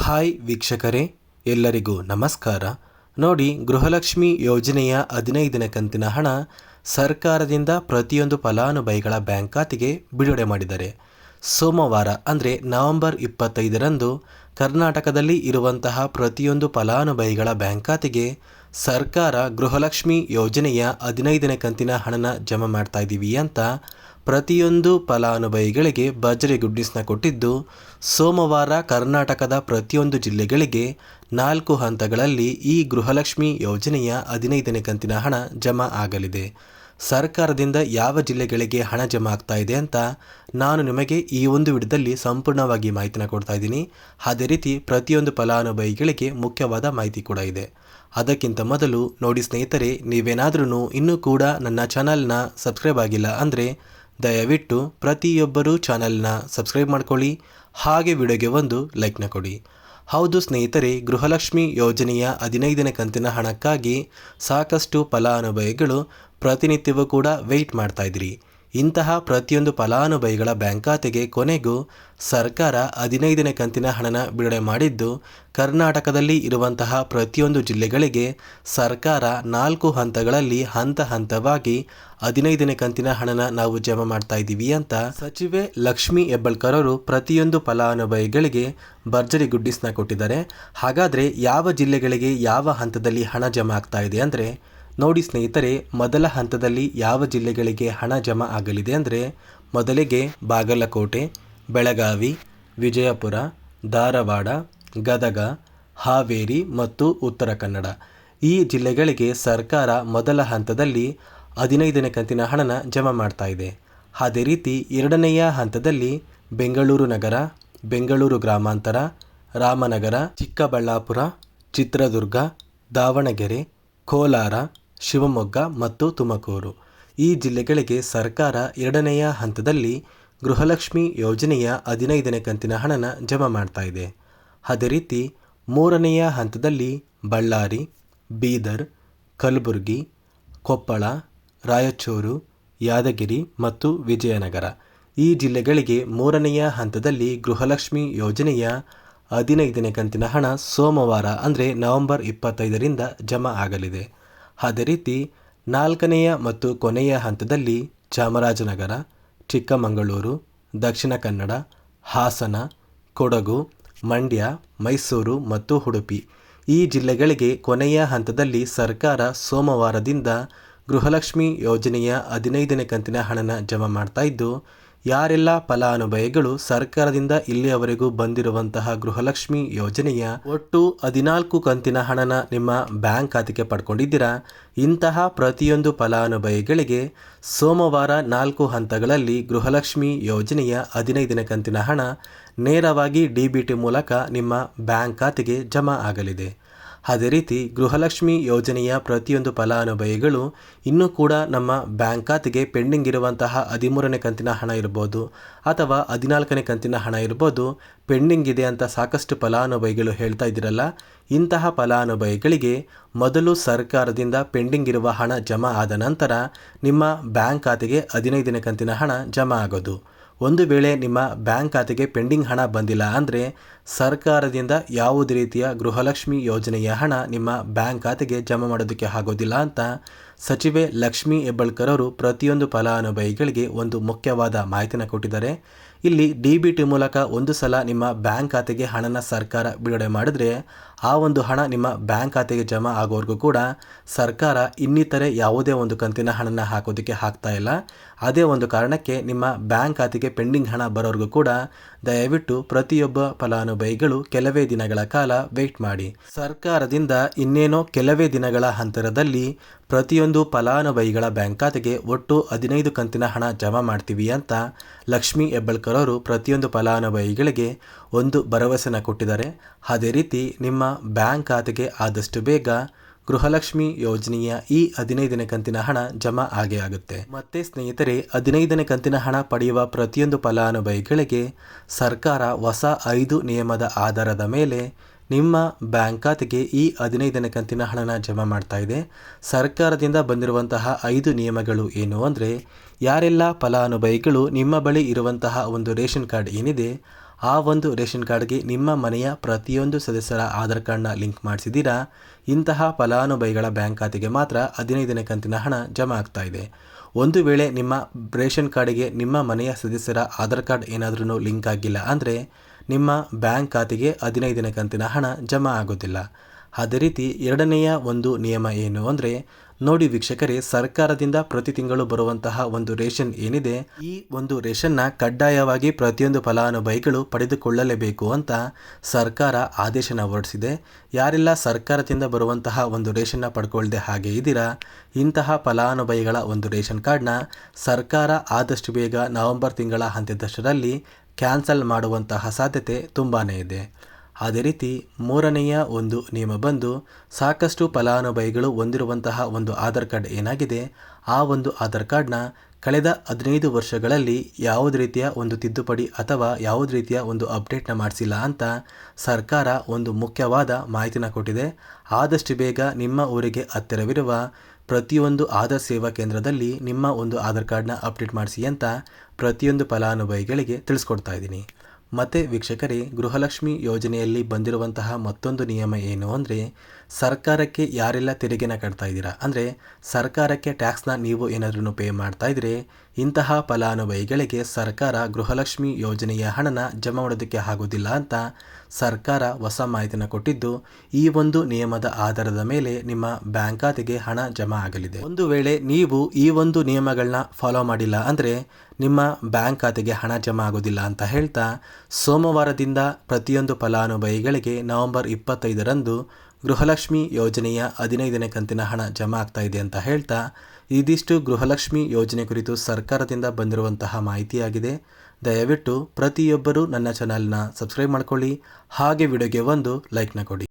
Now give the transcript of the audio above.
Hi ವೀಕ್ಷಕರೇ, ಎಲ್ಲರಿಗೂ ನಮಸ್ಕಾರ. ನೋಡಿ, ಗೃಹಲಕ್ಷ್ಮಿ ಯೋಜನೆಯ 15ನೇ ಕಂತಿನ ಹಣ ಸರ್ಕಾರದಿಂದ ಪ್ರತಿಯೊಂದು ಫಲಾನುಭವಿಗಳ ಬ್ಯಾಂಕ್ ಖಾತೆಗೆ ಬಿಡುಗಡೆ ಮಾಡಿದ್ದಾರೆ. ಸೋಮವಾರ ಅಂದರೆ ನವೆಂಬರ್ 25ರಂದು ಕರ್ನಾಟಕದಲ್ಲಿ ಇರುವಂತಹ ಪ್ರತಿಯೊಂದು ಫಲಾನುಭವಿಗಳ ಬ್ಯಾಂಕ್ ಖಾತೆಗೆ ಸರ್ಕಾರ ಗೃಹಲಕ್ಷ್ಮಿ ಯೋಜನೆಯ 15ನೇ ಕಂತಿನ ಹಣನ ಜಮಾ ಮಾಡ್ತಾ ಇದ್ದೀವಿ ಅಂತ ಪ್ರತಿಯೊಂದು ಫಲಾನುಭವಿಗಳಿಗೆ ಭರ್ಜರಿ ಗುಡ್ ನ್ಯೂಸ್ನ ಕೊಟ್ಟಿದ್ದು, ಸೋಮವಾರ ಕರ್ನಾಟಕದ ಪ್ರತಿಯೊಂದು ಜಿಲ್ಲೆಗಳಿಗೆ 4 ಹಂತಗಳಲ್ಲಿ ಈ ಗೃಹಲಕ್ಷ್ಮಿ ಯೋಜನೆಯ 15ನೇ ಕಂತಿನ ಹಣ ಜಮಾ ಆಗಲಿದೆ. ಸರ್ಕಾರದಿಂದ ಯಾವ ಜಿಲ್ಲೆಗಳಿಗೆ ಹಣ ಜಮಾ ಆಗ್ತಾ ಇದೆ ಅಂತ ನಾನು ನಿಮಗೆ ಈ ಒಂದು ವಿಡಿಯೋದಲ್ಲಿ ಸಂಪೂರ್ಣವಾಗಿ ಮಾಹಿತಿನ ಕೊಡ್ತಾ ಇದ್ದೀನಿ. ಅದೇ ರೀತಿ ಪ್ರತಿಯೊಂದು ಫಲಾನುಭವಿಗಳಿಗೆ ಮುಖ್ಯವಾದ ಮಾಹಿತಿ ಕೂಡ ಇದೆ. ಅದಕ್ಕಿಂತ ಮೊದಲು ನೋಡಿ ಸ್ನೇಹಿತರೆ, ನೀವೇನಾದ್ರೂ ಇನ್ನೂ ಕೂಡ ನನ್ನ ಚಾನಲ್ನ ಸಬ್ಸ್ಕ್ರೈಬ್ ಆಗಿಲ್ಲ ಅಂದರೆ ದಯವಿಟ್ಟು ಪ್ರತಿಯೊಬ್ಬರೂ ಚಾನಲ್ನ ಸಬ್ಸ್ಕ್ರೈಬ್ ಮಾಡ್ಕೊಳ್ಳಿ, ಹಾಗೆ ವಿಡಿಯೋಗೆ ಒಂದು ಲೈಕ್ನ ಕೊಡಿ. ಹೌದು ಸ್ನೇಹಿತರೆ, ಗೃಹಲಕ್ಷ್ಮಿ ಯೋಜನೆಯ 15ನೇ ಕಂತಿನ ಹಣಕ್ಕಾಗಿ ಸಾಕಷ್ಟು ಫಲಾನುಭವಿಗಳು ಪ್ರತಿನಿತ್ಯವೂ ಕೂಡ ವೆಯ್ಟ್ ಮಾಡ್ತಾ ಇದ್ರಿ. ಇಂತಹ ಪ್ರತಿಯೊಂದು ಫಲಾನುಭವಿಗಳ ಬ್ಯಾಂಕ್ ಖಾತೆಗೆ ಕೊನೆಗೂ ಸರ್ಕಾರ 15ನೇ ಕಂತಿನ ಹಣನ ಬಿಡುಗಡೆ ಮಾಡಿದ್ದು, ಕರ್ನಾಟಕದಲ್ಲಿ ಇರುವಂತಹ ಪ್ರತಿಯೊಂದು ಜಿಲ್ಲೆಗಳಿಗೆ ಸರ್ಕಾರ 4 ಹಂತಗಳಲ್ಲಿ ಹಂತವಾಗಿ 15ನೇ ಕಂತಿನ ಹಣನ ನಾವು ಜಮಾ ಮಾಡ್ತಾ ಇದ್ದೀವಿ ಅಂತ ಸಚಿವೆ ಲಕ್ಷ್ಮಿ ಹೆಬ್ಬಾಳ್ಕರ್ ಅವರು ಪ್ರತಿಯೊಂದು ಫಲಾನುಭವಿಗಳಿಗೆ ಭರ್ಜರಿ ಗುಡ್ ನ್ಯೂಸ್ನ ಕೊಟ್ಟಿದ್ದಾರೆ. ಹಾಗಾದರೆ ಯಾವ ಜಿಲ್ಲೆಗಳಿಗೆ ಯಾವ ಹಂತದಲ್ಲಿ ಹಣ ಜಮಾ ಆಗ್ತಾ ಇದೆ ಅಂದರೆ ನೋಡಿ ಸ್ನೇಹಿತರೆ, ಮೊದಲ ಹಂತದಲ್ಲಿ ಯಾವ ಜಿಲ್ಲೆಗಳಿಗೆ ಹಣ ಜಮಾ ಆಗಲಿದೆ ಅಂದರೆ ಮೊದಲಿಗೆ ಬಾಗಲಕೋಟೆ, ಬೆಳಗಾವಿ, ವಿಜಯಪುರ, ಧಾರವಾಡ, ಗದಗ, ಹಾವೇರಿ ಮತ್ತು ಉತ್ತರ ಕನ್ನಡ ಈ ಜಿಲ್ಲೆಗಳಿಗೆ ಸರ್ಕಾರ ಮೊದಲ ಹಂತದಲ್ಲಿ 15ನೇ ಕಂತಿನ ಹಣನ ಜಮಾ ಮಾಡ್ತಾ ಇದೆ. ಅದೇ ರೀತಿ ಎರಡನೆಯ ಹಂತದಲ್ಲಿ ಬೆಂಗಳೂರು ನಗರ, ಬೆಂಗಳೂರು ಗ್ರಾಮಾಂತರ, ರಾಮನಗರ, ಚಿಕ್ಕಬಳ್ಳಾಪುರ, ಚಿತ್ರದುರ್ಗ, ದಾವಣಗೆರೆ, ಕೋಲಾರ, ಶಿವಮೊಗ್ಗ ಮತ್ತು ತುಮಕೂರು ಈ ಜಿಲ್ಲೆಗಳಿಗೆ ಸರ್ಕಾರ ಎರಡನೆಯ ಹಂತದಲ್ಲಿ ಗೃಹಲಕ್ಷ್ಮಿ ಯೋಜನೆಯ 15ನೇ ಕಂತಿನ ಹಣನ ಜಮಾ ಮಾಡ್ತಾ ಇದೆ. ಅದೇ ರೀತಿ ಮೂರನೆಯ ಹಂತದಲ್ಲಿ ಬಳ್ಳಾರಿ, ಬೀದರ್, ಕಲಬುರಗಿ, ಕೊಪ್ಪಳ, ರಾಯಚೂರು, ಯಾದಗಿರಿ ಮತ್ತು ವಿಜಯನಗರ ಈ ಜಿಲ್ಲೆಗಳಿಗೆ ಮೂರನೆಯ ಹಂತದಲ್ಲಿ ಗೃಹಲಕ್ಷ್ಮಿ ಯೋಜನೆಯ 15ನೇ ಕಂತಿನ ಹಣ ಸೋಮವಾರ ಅಂದರೆ ನವೆಂಬರ್ 25ರಿಂದ ಜಮಾ ಆಗಲಿದೆ. ಅದೇ ರೀತಿ ನಾಲ್ಕನೆಯ ಮತ್ತು ಕೊನೆಯ ಹಂತದಲ್ಲಿ ಚಾಮರಾಜನಗರ, ಚಿಕ್ಕಮಗಳೂರು, ದಕ್ಷಿಣ ಕನ್ನಡ, ಹಾಸನ, ಕೊಡಗು, ಮಂಡ್ಯ, ಮೈಸೂರು ಮತ್ತು ಉಡುಪಿ ಈ ಜಿಲ್ಲೆಗಳಿಗೆ ಕೊನೆಯ ಹಂತದಲ್ಲಿ ಸರ್ಕಾರ ಸೋಮವಾರದಿಂದ ಗೃಹಲಕ್ಷ್ಮಿ ಯೋಜನೆಯ 15ನೇ ಕಂತಿನ ಹಣನ ಜಮಾ ಮಾಡ್ತಾ ಇದ್ದು, ಯಾರೆಲ್ಲ ಫಲಾನುಭವಿಗಳು ಸರ್ಕಾರದಿಂದ ಇಲ್ಲಿಯವರೆಗೂ ಬಂದಿರುವಂತಹ ಗೃಹಲಕ್ಷ್ಮಿ ಯೋಜನೆಯ ಒಟ್ಟು 14 ಕಂತಿನ ಹಣನ ನಿಮ್ಮ ಬ್ಯಾಂಕ್ ಖಾತೆಗೆ ಪಡ್ಕೊಂಡಿದ್ದೀರಾ, ಇಂತಹ ಪ್ರತಿಯೊಂದು ಫಲಾನುಭವಿಗಳಿಗೆ ಸೋಮವಾರ 4 ಹಂತಗಳಲ್ಲಿ ಗೃಹಲಕ್ಷ್ಮಿ ಯೋಜನೆಯ 15ನೇ ಕಂತಿನ ಹಣ ನೇರವಾಗಿ DBT ಮೂಲಕ ನಿಮ್ಮ ಬ್ಯಾಂಕ್ ಖಾತೆಗೆ ಜಮಾ ಆಗಲಿದೆ. ಅದೇ ರೀತಿ ಗೃಹಲಕ್ಷ್ಮಿ ಯೋಜನೆಯ ಪ್ರತಿಯೊಂದು ಫಲಾನುಭವಿಗಳು ಇನ್ನೂ ಕೂಡ ನಮ್ಮ ಬ್ಯಾಂಕ್ ಖಾತೆಗೆ ಪೆಂಡಿಂಗ್ ಇರುವಂತಹ 13ನೇ ಕಂತಿನ ಹಣ ಇರ್ಬೋದು ಅಥವಾ 14ನೇ ಕಂತಿನ ಹಣ ಇರ್ಬೋದು, ಪೆಂಡಿಂಗ್ ಇದೆ ಅಂತ ಸಾಕಷ್ಟು ಫಲಾನುಭವಿಗಳು ಹೇಳ್ತಾ ಇದ್ದೀರಲ್ಲ, ಇಂತಹ ಫಲಾನುಭವಿಗಳಿಗೆ ಮೊದಲು ಸರ್ಕಾರದಿಂದ ಪೆಂಡಿಂಗ್ ಇರುವ ಹಣ ಜಮಾ ಆದ ನಂತರ ನಿಮ್ಮ ಬ್ಯಾಂಕ್ ಖಾತೆಗೆ 15ನೇ ಕಂತಿನ ಹಣ ಜಮಾ ಆಗೋದು. ಒಂದು ವೇಳೆ ನಿಮ್ಮ ಬ್ಯಾಂಕ್ ಖಾತೆಗೆ ಪೆಂಡಿಂಗ್ ಹಣ ಬಂದಿಲ್ಲ ಅಂದರೆ ಸರ್ಕಾರದಿಂದ ಯಾವುದೇ ರೀತಿಯ ಗೃಹಲಕ್ಷ್ಮಿ ಯೋಜನೆಯ ಹಣ ನಿಮ್ಮ ಬ್ಯಾಂಕ್ ಖಾತೆಗೆ ಜಮಾ ಮಾಡೋದಕ್ಕೆ ಆಗೋದಿಲ್ಲ ಅಂತ ಸಚಿವೆ ಲಕ್ಷ್ಮಿ ಹೆಬ್ಬಾಳ್ಕರ್ ಅವರು ಪ್ರತಿಯೊಂದು ಫಲಾನುಭವಿಗಳಿಗೆ ಒಂದು ಮುಖ್ಯವಾದ ಮಾಹಿತಿನ ಕೊಟ್ಟಿದ್ದಾರೆ. ಇಲ್ಲಿ DBT ಮೂಲಕ ಒಂದು ಸಲ ನಿಮ್ಮ ಬ್ಯಾಂಕ್ ಖಾತೆಗೆ ಹಣನ ಸರ್ಕಾರ ಬಿಡುಗಡೆ ಮಾಡಿದ್ರೆ ಆ ಒಂದು ಹಣ ನಿಮ್ಮ ಬ್ಯಾಂಕ್ ಖಾತೆಗೆ ಜಮಾ ಆಗೋವರೆಗೂ ಕೂಡ ಸರ್ಕಾರ ಇನ್ನಿತರೆ ಯಾವುದೇ ಒಂದು ಕಂತಿನ ಹಣನ ಹಾಕೋದಕ್ಕೆ ಆಗ್ತಾ ಇಲ್ಲ. ಅದೇ ಒಂದು ಕಾರಣಕ್ಕೆ ನಿಮ್ಮ ಬ್ಯಾಂಕ್ ಖಾತೆಗೆ ಪೆಂಡಿಂಗ್ ಹಣ ಬರೋವರೆಗೂ ಕೂಡ ದಯವಿಟ್ಟು ಪ್ರತಿಯೊಬ್ಬ ಫಲಾನುಭವಿಗಳು ಕೆಲವೇ ದಿನಗಳ ಕಾಲ ವೆಯ್ಟ್ ಮಾಡಿ. ಸರ್ಕಾರದಿಂದ ಇನ್ನೇನೋ ಕೆಲವೇ ದಿನಗಳ ಅಂತರದಲ್ಲಿ ಪ್ರತಿಯೊಂದು ಫಲಾನುಭವಿಗಳ ಬ್ಯಾಂಕ್ ಖಾತೆಗೆ ಒಟ್ಟು 15 ಕಂತಿನ ಹಣ ಜಮಾ ಮಾಡ್ತೀವಿ ಅಂತ ಲಕ್ಷ್ಮಿ ಹೆಬ್ಬಾಳ್ಕರ್ ಅವರು ಪ್ರತಿಯೊಂದು ಫಲಾನುಭವಿಗಳಿಗೆ ಒಂದು ಭರವಸೆನ ಕೊಟ್ಟಿದ್ದಾರೆ. ಅದೇ ರೀತಿ ನಿಮ್ಮ ಬ್ಯಾಂಕ್ ಖಾತೆಗೆ ಆದಷ್ಟು ಬೇಗ ಗೃಹಲಕ್ಷ್ಮಿ ಯೋಜನೆಯ ಈ 15ನೇ ಕಂತಿನ ಹಣ ಜಮಾ ಆಗೇ ಆಗುತ್ತೆ. ಮತ್ತೆ ಸ್ನೇಹಿತರೆ, 15ನೇ ಕಂತಿನ ಹಣ ಪಡೆಯುವ ಪ್ರತಿಯೊಂದು ಫಲಾನುಭವಿಗಳಿಗೆ ಸರ್ಕಾರ ಹೊಸ 5 ನಿಯಮದ ಆಧಾರದ ಮೇಲೆ ನಿಮ್ಮ ಬ್ಯಾಂಕ್ ಖಾತೆಗೆ ಈ 15ನೇ ಕಂತಿನ ಹಣನ ಜಮಾ ಮಾಡ್ತಾ ಇದೆ. ಸರ್ಕಾರದಿಂದ ಬಂದಿರುವಂತಹ 5 ನಿಯಮಗಳು ಏನು ಅಂದರೆ, ಯಾರೆಲ್ಲ ಫಲಾನುಭವಿಗಳು ನಿಮ್ಮ ಬಳಿ ಇರುವಂತಹ ಒಂದು ರೇಷನ್ ಕಾರ್ಡ್ ಏನಿದೆ ಆ ಒಂದು ರೇಷನ್ ಕಾರ್ಡ್ಗೆ ನಿಮ್ಮ ಮನೆಯ ಪ್ರತಿಯೊಂದು ಸದಸ್ಯರ ಆಧಾರ್ ಕಾರ್ಡ್ನ ಲಿಂಕ್ ಮಾಡಿಸಿದ್ದೀರಾ, ಇಂತಹ ಫಲಾನುಭವಿಗಳ ಬ್ಯಾಂಕ್ ಖಾತೆಗೆ ಮಾತ್ರ 15ನೇ ಕಂತಿನ ಹಣ ಜಮಾ ಆಗ್ತಾ ಇದೆ. ಒಂದು ವೇಳೆ ನಿಮ್ಮ ರೇಷನ್ ಕಾರ್ಡಿಗೆ ನಿಮ್ಮ ಮನೆಯ ಸದಸ್ಯರ ಆಧಾರ್ ಕಾರ್ಡ್ ಏನಾದ್ರೂ ಲಿಂಕ್ ಆಗಿಲ್ಲ ಅಂದರೆ ನಿಮ್ಮ ಬ್ಯಾಂಕ್ ಖಾತೆಗೆ 15ನೇ ಕಂತಿನ ಹಣ ಜಮಾ ಆಗೋದಿಲ್ಲ. ಅದೇ ರೀತಿ ಎರಡನೆಯ ಒಂದು ನಿಯಮ ಏನು ಅಂದರೆ, ನೋಡಿ ವೀಕ್ಷಕರೇ, ಸರ್ಕಾರದಿಂದ ಪ್ರತಿ ತಿಂಗಳು ಬರುವಂತಹ ಒಂದು ರೇಷನ್ ಏನಿದೆ, ಈ ಒಂದು ರೇಷನ್ನ ಕಡ್ಡಾಯವಾಗಿ ಪ್ರತಿಯೊಂದು ಫಲಾನುಭವಿಗಳು ಪಡೆದುಕೊಳ್ಳಲೇಬೇಕು ಅಂತ ಸರ್ಕಾರ ಆದೇಶನ ಹೊರಡಿಸಿದೆ. ಯಾರೆಲ್ಲ ಸರ್ಕಾರದಿಂದ ಬರುವಂತಹ ಒಂದು ರೇಷನ್ನ ಪಡ್ಕೊಳ್ಳದೆ ಹಾಗೆ ಇದ್ದೀರಾ, ಇಂತಹ ಫಲಾನುಭವಿಗಳ ಒಂದು ರೇಷನ್ ಕಾರ್ಡ್ನ ಸರ್ಕಾರ ಆದಷ್ಟು ಬೇಗ ನವೆಂಬರ್ ತಿಂಗಳ ಅಂತ್ಯದಷ್ಟರಲ್ಲಿ ಕ್ಯಾನ್ಸಲ್ ಮಾಡುವಂತಹ ಸಾಧ್ಯತೆ ತುಂಬಾ ಇದೆ. ಅದೇ ರೀತಿ ಮೂರನೆಯ ಒಂದು ನಿಯಮ ಬಂದು, ಸಾಕಷ್ಟು ಫಲಾನುಭವಿಗಳು ಹೊಂದಿರುವಂತಹ ಒಂದು ಆಧಾರ್ ಕಾರ್ಡ್ ಏನಾಗಿದೆ, ಆ ಒಂದು ಆಧಾರ್ ಕಾರ್ಡ್ನ ಕಳೆದ 15 ವರ್ಷಗಳಲ್ಲಿ ಯಾವುದೇ ರೀತಿಯ ಒಂದು ತಿದ್ದುಪಡಿ ಅಥವಾ ಯಾವುದೇ ರೀತಿಯ ಒಂದು ಅಪ್ಡೇಟ್ನ ಮಾಡಿಸಿಲ್ಲ ಅಂತ ಸರ್ಕಾರ ಒಂದು ಮುಖ್ಯವಾದ ಮಾಹಿತಿನ ಕೊಟ್ಟಿದೆ. ಆದಷ್ಟು ಬೇಗ ನಿಮ್ಮ ಊರಿಗೆ ಹತ್ತಿರವಿರುವ ಪ್ರತಿಯೊಂದು ಆಧಾರ್ ಸೇವಾ ಕೇಂದ್ರದಲ್ಲಿ ನಿಮ್ಮ ಒಂದು ಆಧಾರ್ ಕಾರ್ಡ್ನ ಅಪ್ಡೇಟ್ ಮಾಡಿಸಿ ಅಂತ ಪ್ರತಿಯೊಂದು ಫಲಾನುಭವಿಗಳಿಗೆ ತಿಳಿಸ್ಕೊಡ್ತಾ ಇದ್ದೀನಿ. ಮತ್ತು ವೀಕ್ಷಕರೇ, ಗೃಹಲಕ್ಷ್ಮಿ ಯೋಜನೆಯಲ್ಲಿ ಬಂದಿರುವಂತಹ ಮತ್ತೊಂದು ನಿಯಮ ಏನು ಅಂದರೆ, ಸರ್ಕಾರಕ್ಕೆ ಯಾರೆಲ್ಲ ತೆರಿಗೆನ ಕಟ್ತಾ ಇದ್ದೀರಾ, ಅಂದರೆ ಸರ್ಕಾರಕ್ಕೆ ಟ್ಯಾಕ್ಸ್ನ ನೀವು ಏನಾದ್ರೂ ಪೇ ಮಾಡ್ತಾ ಇದ್ರೆ, ಇಂತಹ ಫಲಾನುಭವಿಗಳಿಗೆ ಸರ್ಕಾರ ಗೃಹಲಕ್ಷ್ಮಿ ಯೋಜನೆಯ ಹಣನ ಜಮಾ ಮಾಡೋದಕ್ಕೆ ಆಗೋದಿಲ್ಲ ಅಂತ ಸರ್ಕಾರ ಹೊಸ ಮಾಹಿತಿನ ಕೊಟ್ಟಿದ್ದು, ಈ ಒಂದು ನಿಯಮದ ಆಧಾರದ ಮೇಲೆ ನಿಮ್ಮ ಬ್ಯಾಂಕ್ ಖಾತೆಗೆ ಹಣ ಜಮಾ ಆಗಲಿದೆ. ಒಂದು ವೇಳೆ ನೀವು ಈ ಒಂದು ನಿಯಮಗಳನ್ನ ಫಾಲೋ ಮಾಡಿಲ್ಲ ಅಂದರೆ ನಿಮ್ಮ ಬ್ಯಾಂಕ್ ಖಾತೆಗೆ ಹಣ ಜಮಾ ಆಗೋದಿಲ್ಲ ಅಂತ ಹೇಳ್ತಾ, ಸೋಮವಾರದಿಂದ ಪ್ರತಿಯೊಂದು ಫಲಾನುಭವಿಗಳಿಗೆ ನವೆಂಬರ್ 25ರಂದು ಗೃಹಲಕ್ಷ್ಮಿ ಯೋಜನೆಯ 15ನೇ ಕಂತಿನ ಹಣ ಜಮಾ ಆಗ್ತಾ ಇದೆ ಅಂತ ಹೇಳ್ತಾ, ಇದಿಷ್ಟು ಗೃಹಲಕ್ಷ್ಮಿ ಯೋಜನೆ ಕುರಿತು ಸರ್ಕಾರದಿಂದ ಬಂದಿರುವಂತಹ ಮಾಹಿತಿಯಾಗಿದೆ. ದಯವಿಟ್ಟು ಪ್ರತಿಯೊಬ್ಬರೂ ನನ್ನ ಚಾನಲ್ನ ಸಬ್ಸ್ಕ್ರೈಬ್ ಮಾಡ್ಕೊಳ್ಳಿ, ಹಾಗೆ ವಿಡಿಯೋಗೆ ಒಂದು ಲೈಕ್ನ ಕೊಡಿ.